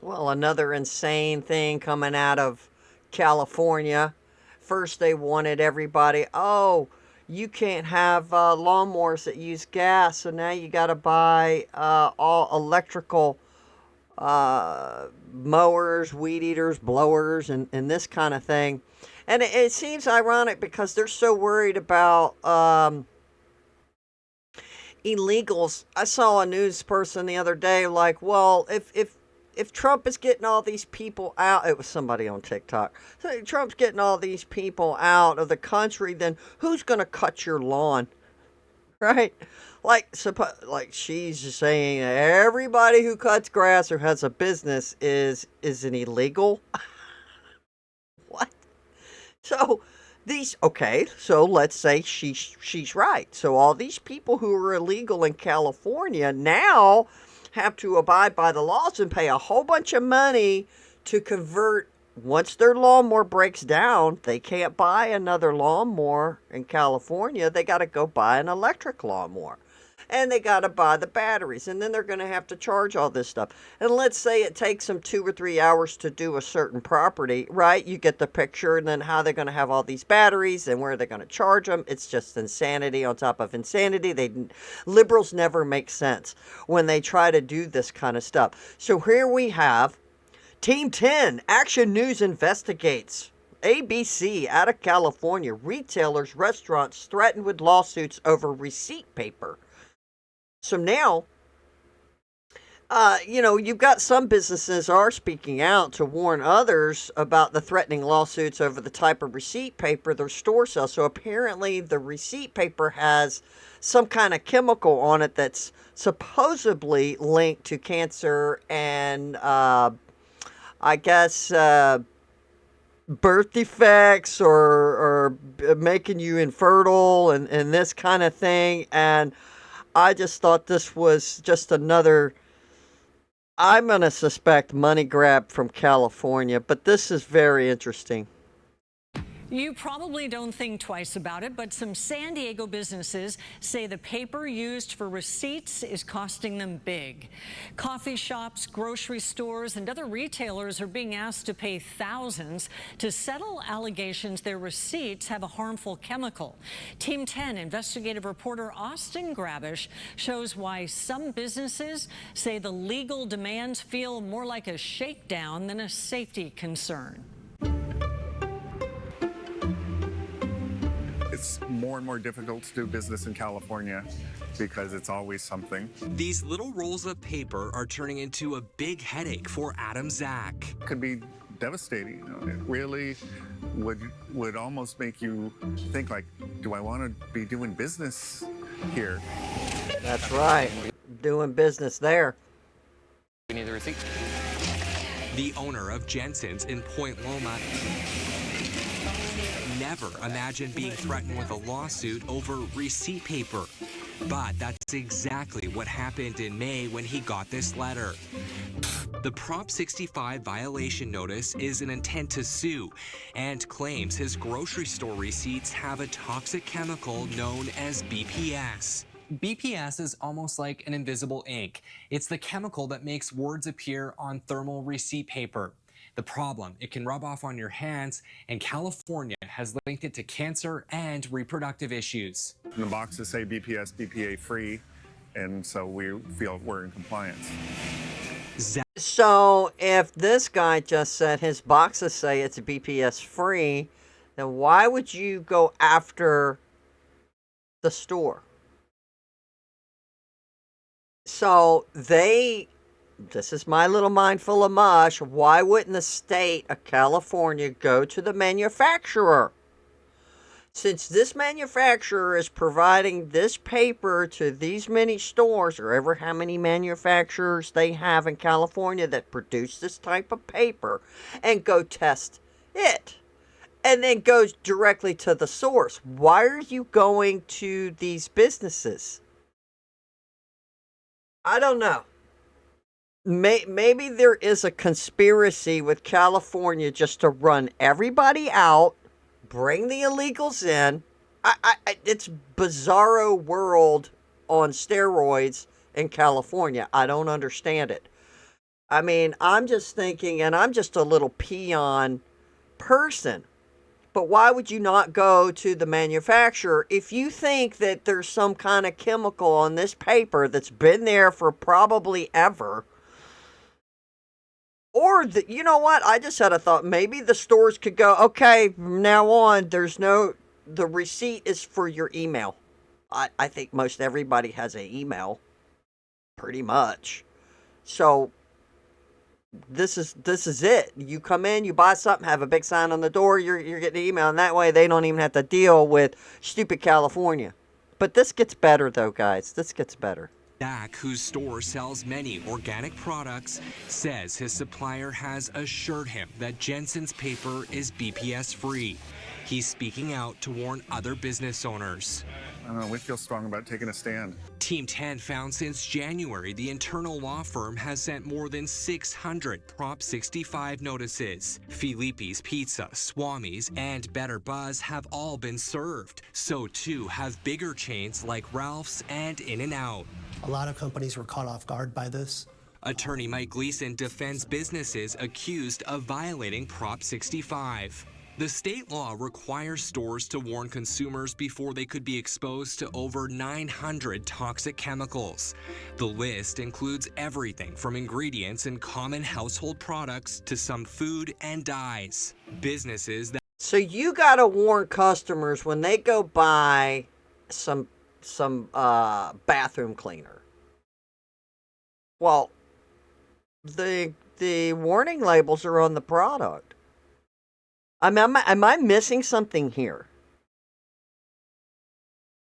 Well, another insane thing coming out of California. First, they wanted everybody, oh, you can't have lawnmowers that use gas, so now you got to buy all electrical mowers, weed eaters, blowers, and this kind of thing. And it seems ironic because they're so worried about illegals. I saw a news person the other day like, well, if Trump is getting all these people out, it was somebody on TikTok. So if Trump's getting all these people out of the country, then who's going to cut your lawn, right? Like she's just saying everybody who cuts grass or has a business is an illegal. What? So these okay, so let's say she's right. So all these people who are illegal in California now have to abide by the laws and pay a whole bunch of money to convert. Once their lawnmower breaks down, they can't buy another lawnmower in California. They got to go buy an electric lawnmower. And they got to buy the batteries. And then they're going to have to charge all this stuff. And let's say it takes them 2 or 3 hours to do a certain property, right? You get the picture. And then how they're going to have all these batteries and where they're going to charge them. It's just insanity on top of insanity. Liberals never make sense when they try to do this kind of stuff. So here we have Team 10, Action News investigates. ABC out of California, retailers, restaurants threatened with lawsuits over receipt paper. So now, you've got some businesses are speaking out to warn others about the threatening lawsuits over the type of receipt paper their store sells. So apparently, the receipt paper has some kind of chemical on it that's supposedly linked to cancer and I guess birth defects or making you infertile and this kind of thing. And I just thought this was just another, I'm going to suspect, money grab from California, but this is very interesting. You probably don't think twice about it, but some San Diego businesses say the paper used for receipts is costing them big. Coffee shops, grocery stores, and other retailers are being asked to pay thousands to settle allegations their receipts have a harmful chemical. Team 10 investigative reporter Austin Grabish shows why some businesses say the legal demands feel more like a shakedown than a safety concern. It's more and more difficult to do business in California because it's always something. These little rolls of paper are turning into a big headache for Adam Zach. It could be devastating. It really would almost make you think like, do I want to be doing business here? That's right. Doing business there. We need the receipt. The owner of Jensen's in Point Loma never imagined being threatened with a lawsuit over receipt paper. But that's exactly what happened in May when he got this letter. The Prop 65 violation notice is an intent to sue and claims his grocery store receipts have a toxic chemical known as BPS. BPS is almost like an invisible ink. It's the chemical that makes words appear on thermal receipt paper. The problem, it can rub off on your hands, and California has linked it to cancer and reproductive issues. And the boxes say BPS, BPA free, and so we feel we're in compliance. So if this guy just said his boxes say it's BPS free, then why would you go after the store? So this is my little mind full of mush. Why wouldn't the state of California go to the manufacturer? Since this manufacturer is providing this paper to these many stores, or ever how many manufacturers they have in California that produce this type of paper, and go test it, and then goes directly to the source. Why are you going to these businesses? I don't know. Maybe there is a conspiracy with California just to run everybody out, bring the illegals in. It's bizarro world on steroids in California. I don't understand it. I mean, I'm just thinking, and I'm just a little peon person, but why would you not go to the manufacturer if you think that there's some kind of chemical on this paper that's been there for probably ever? Or, you know what? I just had a thought. Maybe the stores could go, okay, from now on, the receipt is for your email. I think most everybody has an email, pretty much. So this is it. You come in, you buy something, have a big sign on the door, you're getting an email, and that way they don't even have to deal with stupid California. But this gets better though, guys. This gets better. Jack, whose store sells many organic products, says his supplier has assured him that Jensen's paper is BPS free. He's speaking out to warn other business owners. I don't know, we feel strong about taking a stand. Team 10 found since January, the internal law firm has sent more than 600 Prop 65 notices. Felipe's Pizza, Swami's, and Better Buzz have all been served. So too have bigger chains like Ralph's and In-N-Out. A lot of companies were caught off guard by this. Attorney Mike Gleason defends businesses accused of violating Prop 65. The state law requires stores to warn consumers before they could be exposed to over 900 toxic chemicals. The list includes everything from ingredients in common household products to some food and dyes. Businesses that So you got to warn customers when they go buy some bathroom cleaner. Well, the warning labels are on the product. I mean, am I missing something here?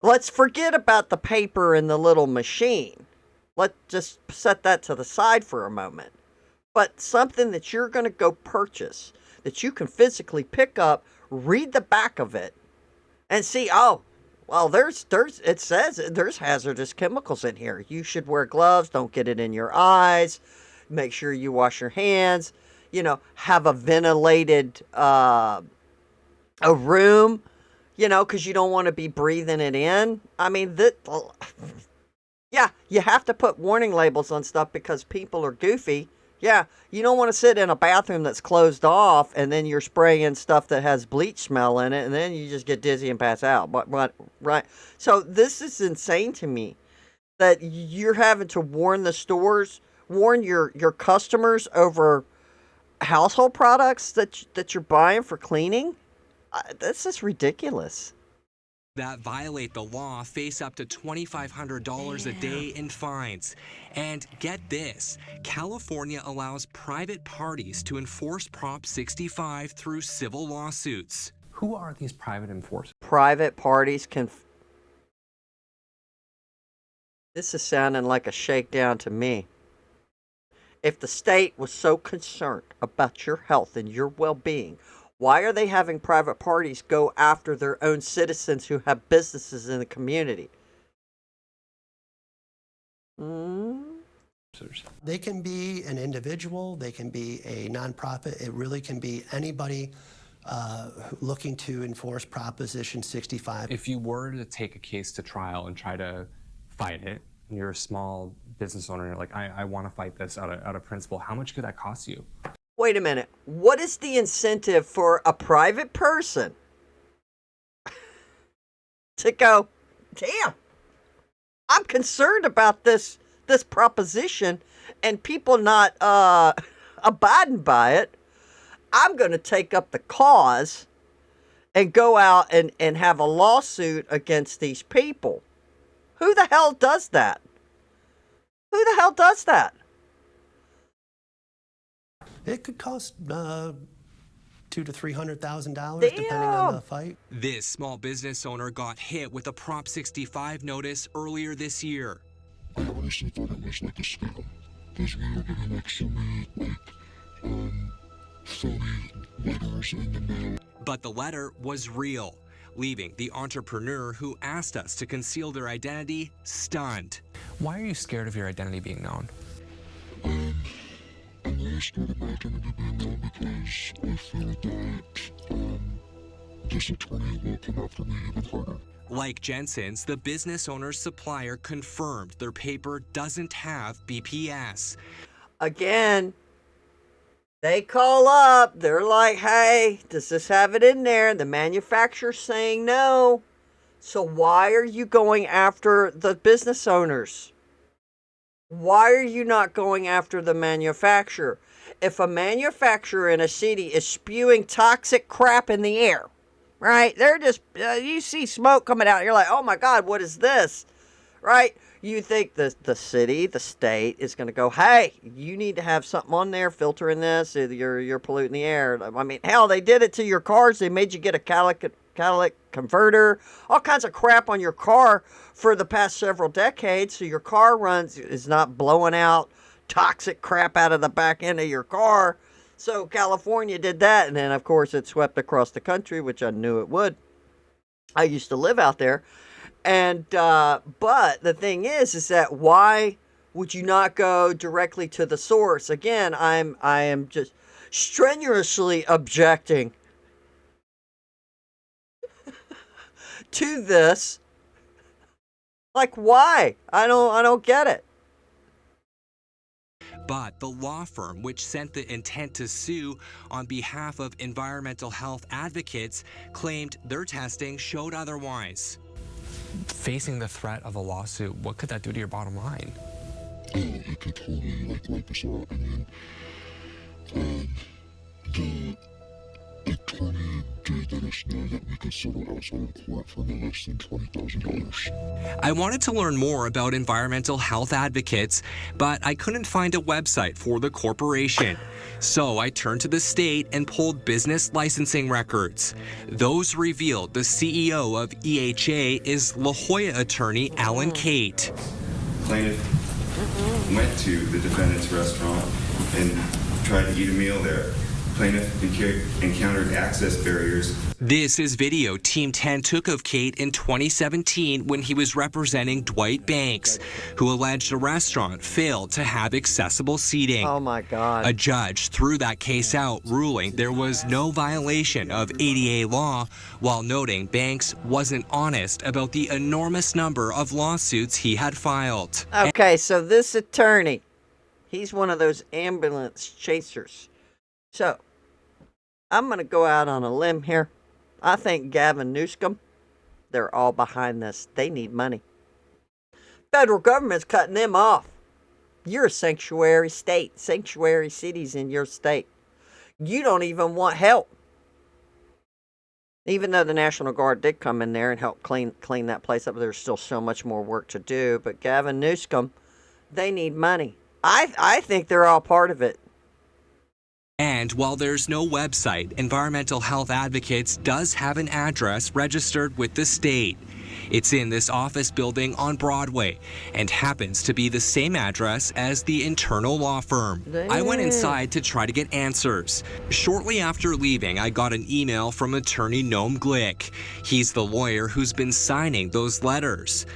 Let's forget about the paper and the little machine. Let's just set that to the side for a moment. But something that you're going to go purchase, that you can physically pick up, read the back of it, and see, oh, well, it says there's hazardous chemicals in here. You should wear gloves, don't get it in your eyes, make sure you wash your hands, have a ventilated a room, because you don't want to be breathing it in. I mean, yeah, you have to put warning labels on stuff because people are goofy. Yeah, you don't want to sit in a bathroom that's closed off and then you're spraying stuff that has bleach smell in it and then you just get dizzy and pass out. But right? So this is insane to me that you're having to warn the stores, warn your customers over household products that you're buying for cleaning. This is ridiculous. that violate the law face up to $2,500 a day in fines. And get this, California allows private parties to enforce Prop 65 through civil lawsuits. Who are these private enforcers? Private parties can... This is sounding like a shakedown to me. If the state was so concerned about your health and your well-being, why are they having private parties go after their own citizens who have businesses in the community? They can be an individual, they can be a nonprofit, it really can be anybody looking to enforce Proposition 65. If you were to take a case to trial and try to fight it, and you're a small business owner, and you're like, I want to fight this out of principle, how much could that cost you? Wait a minute. What is the incentive for a private person to go, damn, I'm concerned about this proposition and people not abiding by it. I'm going to take up the cause and go out and have a lawsuit against these people. Who the hell does that? Who the hell does that? It could cost $200,000 to $300,000 depending on the fight. This small business owner got hit with a Prop 65 notice earlier this year. I honestly thought it was like a scam, because we were getting like so many phony letters in the mail. But the letter was real, leaving the entrepreneur who asked us to conceal their identity stunned. Why are you scared of your identity being known? I'm really scared of my identity being known because I feel that this attorney will come after me even harder. Like Jensen's, the business owner's supplier confirmed their paper doesn't have BPS. Again, they call up. They're like, hey, does this have it in there? The manufacturer's saying no. So why are you going after the business owners? Why are you not going after the manufacturer? If a manufacturer in a city is spewing toxic crap in the air, right? They're just, you see smoke coming out. You're like, oh my God, what is this? Right? You think the city, the state is going to go, hey, you need to have something on there filtering this. You're polluting the air. I mean, hell, they did it to your cars. They made you get a catalytic converter, all kinds of crap on your car for the past several decades. So your car is not blowing out toxic crap out of the back end of your car. So California did that. And then, of course, it swept across the country, which I knew it would. I used to live out there. And, but the thing is that why would you not go directly to the source? Again, I am just strenuously objecting to this. Like, why? I don't get it. But the law firm, which sent the intent to sue on behalf of environmental health advocates, claimed their testing showed otherwise. Facing the threat of a lawsuit, what could that do to your bottom line? It could totally wipe us out. The attorney did let us know that we could settle outside of court for no less than $20,000. I wanted to learn more about environmental health advocates, but I couldn't find a website for the corporation. So I turned to the state and pulled business licensing records. Those revealed the CEO of EHA is La Jolla attorney Alan Cate. Plaintiff went to the defendant's restaurant and tried to eat a meal there. Plaintiff encountered access barriers. This is video Team 10 took of Cate in 2017 when he was representing Dwight Banks, who alleged a restaurant failed to have accessible seating. Oh my God. A judge threw that case out, ruling there was no violation of ADA law, while noting Banks wasn't honest about the enormous number of lawsuits he had filed. Okay, so this attorney, he's one of those ambulance chasers. So, I'm going to go out on a limb here. I think Gavin Newsom, they're all behind this. They need money. Federal government's cutting them off. You're a sanctuary state, sanctuary cities in your state. You don't even want help. Even though the National Guard did come in there and help clean that place up, there's still so much more work to do. But Gavin Newsom, they need money. I think they're all part of it. And while there's no website, Environmental Health Advocates does have an address registered with the state. It's in this office building on Broadway and happens to be the same address as the internal law firm. I went inside to try to get answers. Shortly after leaving, I got an email from attorney Noam Glick. He's the lawyer who's been signing those letters.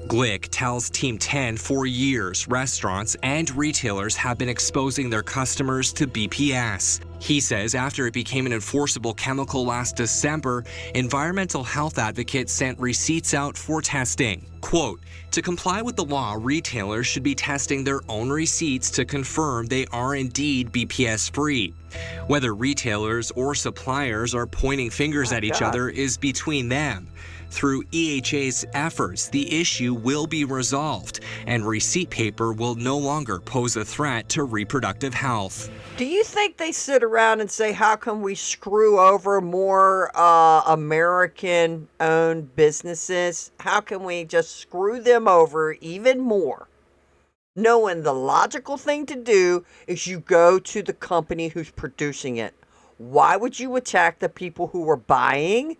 Glick tells Team 10 for years, restaurants and retailers have been exposing their customers to BPS. He says after it became an enforceable chemical last December, environmental health advocates sent receipts out for testing. Quote, to comply with the law, retailers should be testing their own receipts to confirm they are indeed BPS-free. Whether retailers or suppliers are pointing fingers at each other is between them. Through EHA's efforts, the issue will be resolved, and receipt paper will no longer pose a threat to reproductive health. Do you think they sit around and say, how can we screw over more American-owned businesses? How can we just screw them over even more? Knowing the logical thing to do is you go to the company who's producing it. Why would you attack the people who are buying?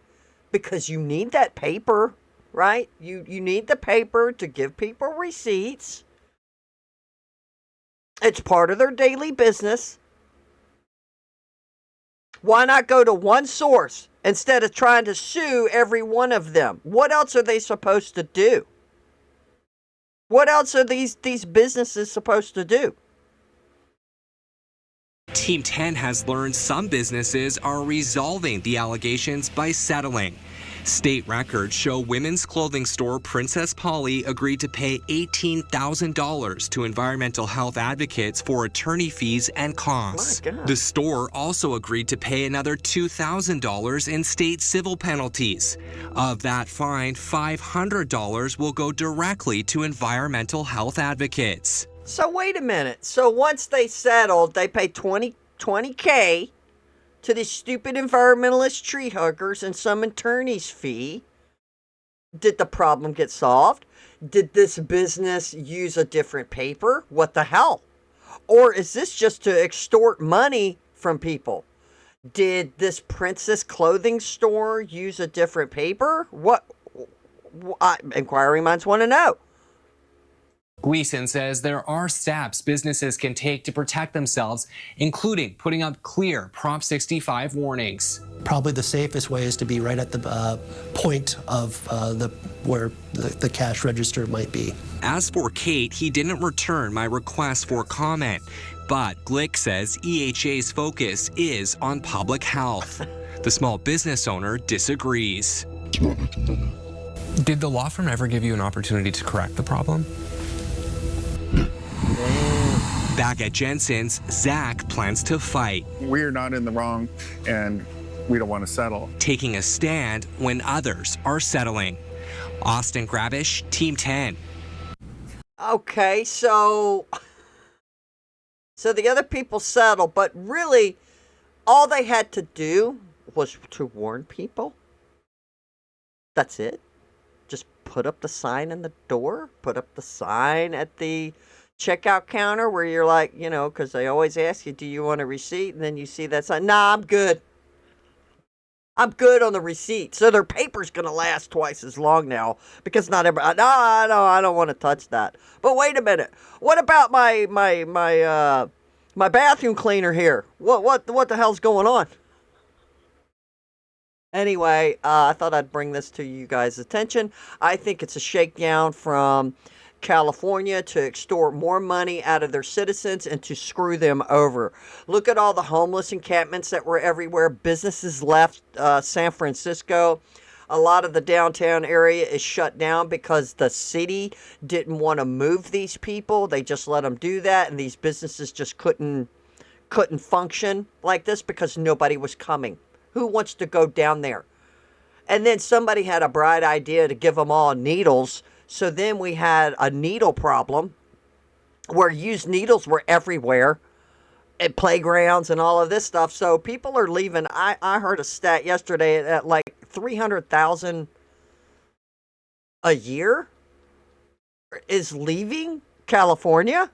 Because you need that paper, right? You need the paper to give people receipts. It's part of their daily business. Why not go to one source instead of trying to sue every one of them? What else are they supposed to do? What else are these businesses supposed to do? Team 10 has learned some businesses are resolving the allegations by settling. State records show women's clothing store Princess Polly agreed to pay $18,000 to environmental health advocates for attorney fees and costs. My God. The store also agreed to pay another $2,000 in state civil penalties. Of that fine, $500 will go directly to environmental health advocates. So wait a minute. So once they settled, they paid 20K to these stupid environmentalist tree huggers and some attorney's fee. Did the problem get solved? Did this business use a different paper? What the hell? Or is this just to extort money from people? Did this Princess clothing store use a different paper? What? Inquiring minds want to know. Gleason says there are steps businesses can take to protect themselves, including putting up clear Prop 65 warnings. Probably the safest way is to be right at the point of where the cash register might be. As for Kate, he didn't return my request for comment, but Glick says EHA's focus is on public health. The small business owner disagrees. Did the law firm ever give you an opportunity to correct the problem? Back at Jensen's, Zach plans to fight, We're not in the wrong, and we don't want to settle. taking a stand when others are settling. Austin Grabish, Team 10. Okay, so the other people settled, but really all they had to do was to warn people. That's it. Just put up the sign in the door, put up the sign at the checkout counter where you're like, because they always ask you, do you want a receipt? And then you see that sign. Nah, I'm good. I'm good on the receipt. So their paper's going to last twice as long now because not everybody, no, I don't want to touch that. But wait a minute. What about my bathroom cleaner here? What the hell's going on? Anyway, I thought I'd bring this to you guys' attention. I think it's a shakedown from California to extort more money out of their citizens and to screw them over. Look at all the homeless encampments that were everywhere. Businesses left San Francisco. A lot of the downtown area is shut down because the city didn't want to move these people. They just let them do that, and these businesses just couldn't function like this because nobody was coming. Who wants to go down there? And then somebody had a bright idea to give them all needles. So then we had a needle problem where used needles were everywhere at playgrounds and all of this stuff. So people are leaving. I heard a stat yesterday at like 300,000 a year is leaving California.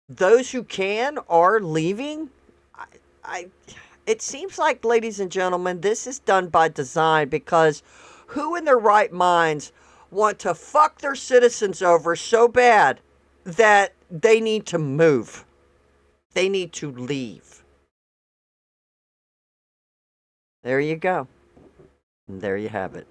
Those who can are leaving. It seems like, ladies and gentlemen, this is done by design because who in their right minds want to fuck their citizens over so bad that they need to move? They need to leave. There you go. And there you have it.